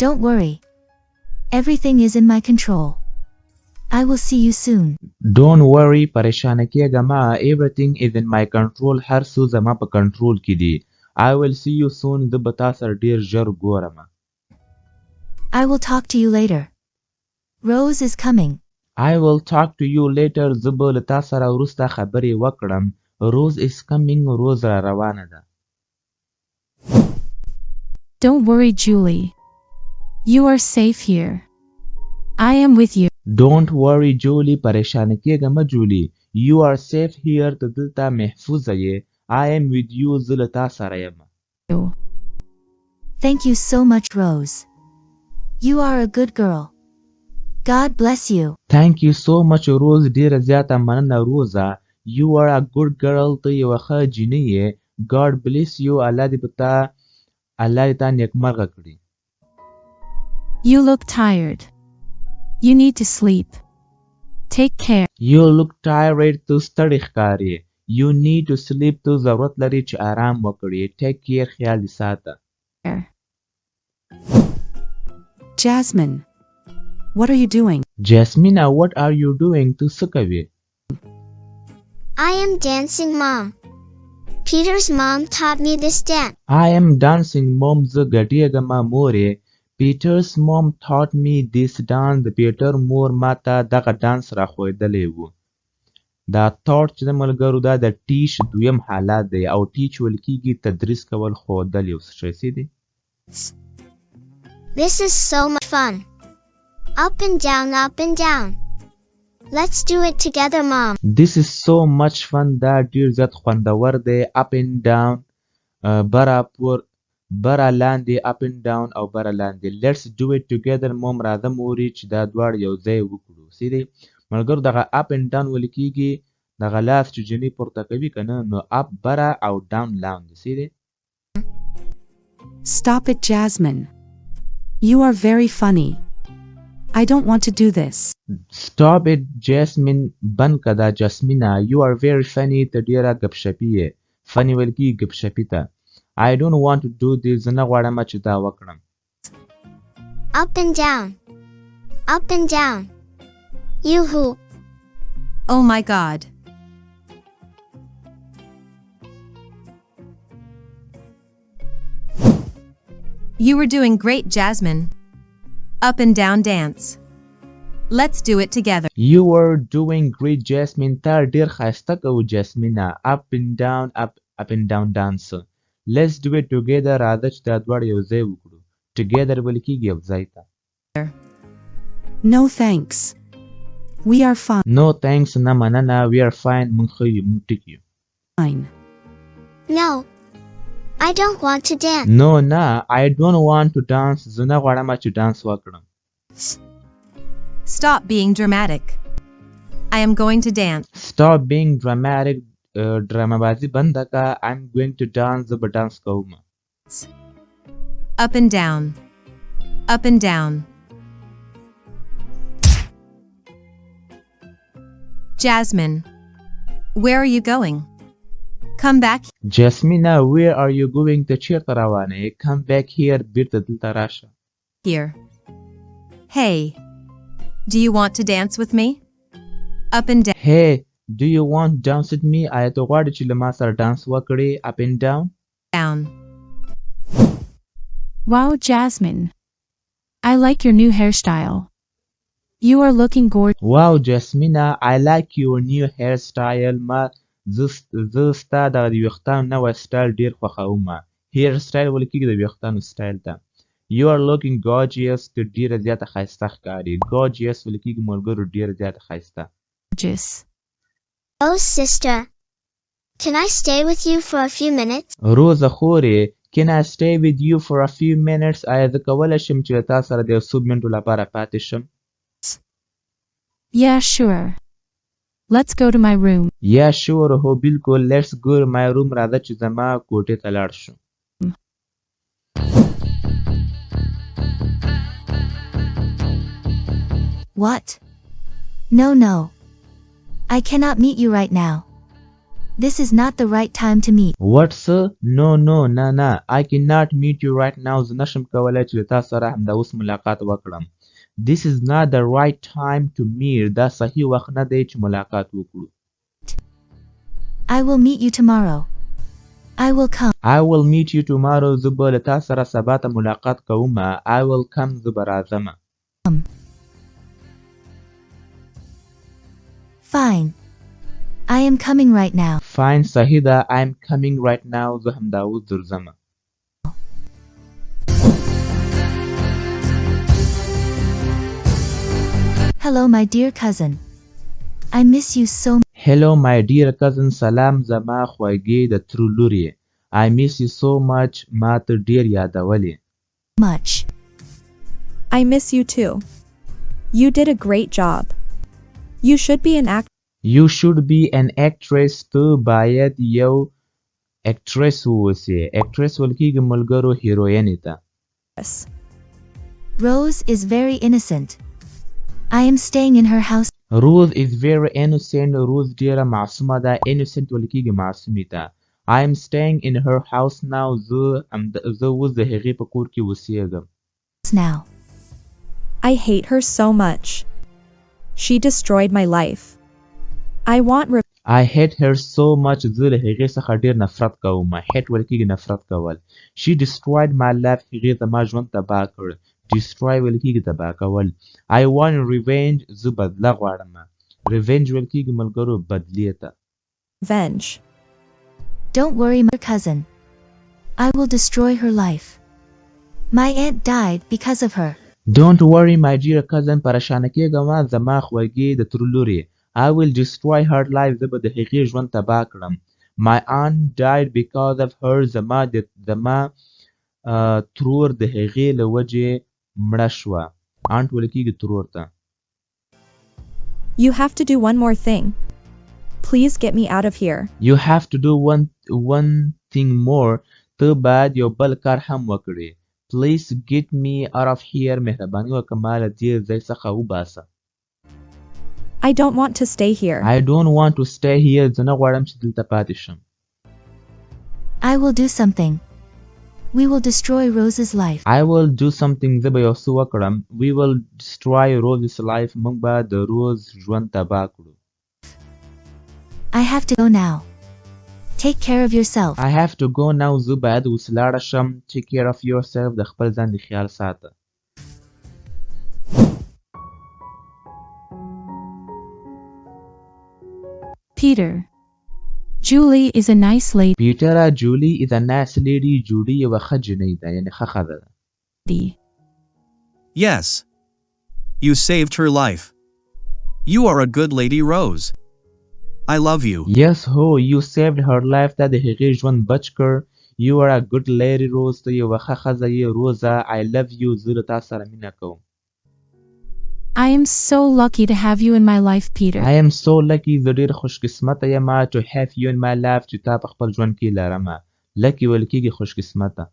Don't worry. Everything is in my control. I will see you soon. Don't worry پریشان کېږه ما everything is in my control هر څه زما په کنټرول کې دي. I will see you soon زه به تا سره ډېر ژر ګورم. I will talk to you later. Rose is coming. I will talk to you later زه به له تا سره وروسته خبرې وکړم. Rose is coming روز را روانه ده. Don't worry, Julie. You are safe here. I am with you. Don't worry Julie پریشان کېږه مه جولي. You are safe here ته دلته محفوظه یې. I am with you زه له تا سره یم. Thank you so much, Rose. You are a good girl. God bless you. Thank you so much Rose ډېره زیاته مننه روزه. You are a good girl ته یوه ښه جینۍ یې. God bless you الله دې تا نیکمرغه کړي. You look tired. You need to sleep. Take care. You look tired ته ستړی ښکارې. You need to sleep ته ضرورت لري چې آرام وکړې. Take care خیال دې ساته. Jasmine, what are you doing? Jasmine, what are you doing ته څه کوې؟ I am dancing, Mom. Peter's mom taught me this dance. I am dancing mom زه ګډېږم مورې. Peter's mom taught me this dance د پیټر مور ما ته دغه ډانس راښودلی و. دا thought چې د ملګرو دا د teach دویم حالت دی او teach ویل کېږي تدریس کول ښودل یو څه شی دی. This is so much fun. Up and down, up and down. Let's do it together, Mom. This is so much fun دا ډېر زیات خوندور دی. Up and down بره لاندې up and down او بره لاندې. Let's do it together mom راځه مورې چې دا دواړه یو ځای وکړو. سیدی ملګرو دغه up and down ویل کېږي دغه لاس چې جنۍ پورته کوي که نه نو up بره او down لاندې. سیدی Stop it, Jasmine. You are very funny. I don't want to do this. Stop it, Jasmine. بند که دا جاسمینه. You are very funny ته ډېره ګپشپي یې. funny ویل کېږي ګپشپي ته. I don't want to do this زه نه غواړم چې دا وکړم. Up and down. Up and down. Yoo-hoo. Oh my God. You were doing great, Jasmine. Up and down dance. Let's do it together. You were doing great, Jasmine. تا ډېر ښایسته کوو جاسمینه. Up and down, up and down dance. Let's do it together راځه چې دا دواړه یو ځای وکړو. Together ویل کېږي یو ځای ته. No thanks. We are fine. No thanks نه مننه. We are fine. موږ ښه یو. موږ ټیک یو. Fine. No. I don't want to dance. No, I don't want to dance. زه نه غواړم چې دانس وکړم. Stop being dramatic. I am going to dance. Stop being dramatic. ډرامه بازي بنده که. I'm going to dance. زه به دانس کوم. Up and down. Up and down. Jasmine, where are you going? Come back. Jasmine, where are you going ته چیرته روانه یې؟ Come back here. بیرته دلته راشه. Here. Hey, do you want to dance with me? Up and down. Hey, do you want to dance with me? آیا ته غواړې چې له ما سره دانس وکړې؟ Up and down. Down. Wow, Jasmine. I like your new hairstyle. You are looking gorgeous. Wow, Jasmine, I like your new hairstyle. ما زه ستا د ویښتانو نوی سټایل ډېر خوښوم. هیر سټایل ویل کېږي د ویښتانو سټایل ته. You are looking gorgeous. ته ډېره زیاته ښایسته ښکارې. Gorgeous ویل کېږي ملګرو ډېره زیاته ښایسته. Oh, sister. Can I stay with you for a few minutes? روزه خورې Can I stay with you for a few minutes? آیا زه کولی شم چې تا سره د یو څو منټو لپاره پاتې شم؟ Yeah, sure. Let's go to my room. Yeah, sure. هو بالکل. Let's go to my room. راځه چې زما کوټې ته لاړ شو. What? No. I cannot meet you right now. This is not the right time to meet. What sir? No no نه I cannot meet you right now. زه نشم کولای چې تاسو سره همدا اوس ملاقات وکړم. This is not the right time to meet. دا صحیح وخت نه دی چې ملاقات وکړو. I will meet you tomorrow. I will come. I will meet you tomorrow. زه به له تاسو سره سبا ته ملاقات کوم. I will come. زه به راځم. Fine. I am coming right now. Fine. صحیح ده. I am coming right now. زه همدا اوس درځم. Hello my dear cousin. I miss you so Hello my dear cousin. سلام زما خوږې د ترو لورې. I miss you so much. ما ته ډېر یادولې. much. I miss you too. You did a great job. You should be an actor. You should be an actress. ته باید یو actress اوسې. actress ویل کېږي ملګرو هیروینې ته. Rose is very innocent. I am staying in her house. Rose is very innocent. Rose ډېره معصومه ده. innocent ویل کېږي معصومې ته. I am staying in her house now. زه اوس د هغې په کور کې اوسېږم. Now. I hate her so much. She destroyed my life. I want I hate her so much. زه له هغې څخه ډېر نفرت کوم. hate ویل کېږي نفرت کول. She destroyed my life. هغې زما ژوند تباه کړ. destroy ویل کېږي تباه کول. I want revenge. زه بدله غواړم. revenge ویل کېږي ملګرو بدلې ته. revenge. Don't worry my cousin. I will destroy her life. My aunt died because of her. Don't worry my dear cousin. پریشانه کېږه مه زما خوږې د ترو لورې. I will destroy her life. زه به د هغې ژوند تباه کړم. My aunt died because of her. زما ترور د هغې له وجې مړه شوه. aunt ویل کېږي ترور ته. You have to do one more thing. Please get me out of here. You have to do one thing more. ته باید یو بل کار هم وکړې. Please get me out of here. مهرباني وکړه ما له دې ځای څخه وباسه. I don't want to stay here. I don't want to stay here. زه نه غواړم چې دلته پاتې شم. I will do something. We will destroy Rose's life. I will do something. زه به یو څه وکړم. We will destroy Rose's life. موږ به د روز ژوند تباه کړو. I have to go now. Take care of yourself. I have to go now. زه باید اوس لاړه شم. Take care of yourself. د خپل ځان د خیال ساته. Peter. Julie is a nice lady. Peter, Julie is a nice lady. Julie یوه ښه جنۍ ده. یعنې ښه ښځه ده. Yes. You saved her life. You are a good lady, Rose. I love you. Yes, ho. You saved her life. تا د هغې ژوند بچ کړ. You are a good lady, Rose. ته یوه ښه ښځه یې روزه. I love you. زه له تا سره مینه کوم. I am so lucky to have you in my life, Peter. I am so lucky. زه ډېر خوش قسمته یم to have you in my life. چې تا په خپل ژوند کې لرم. lucky ویل کېږي خوش قسمته.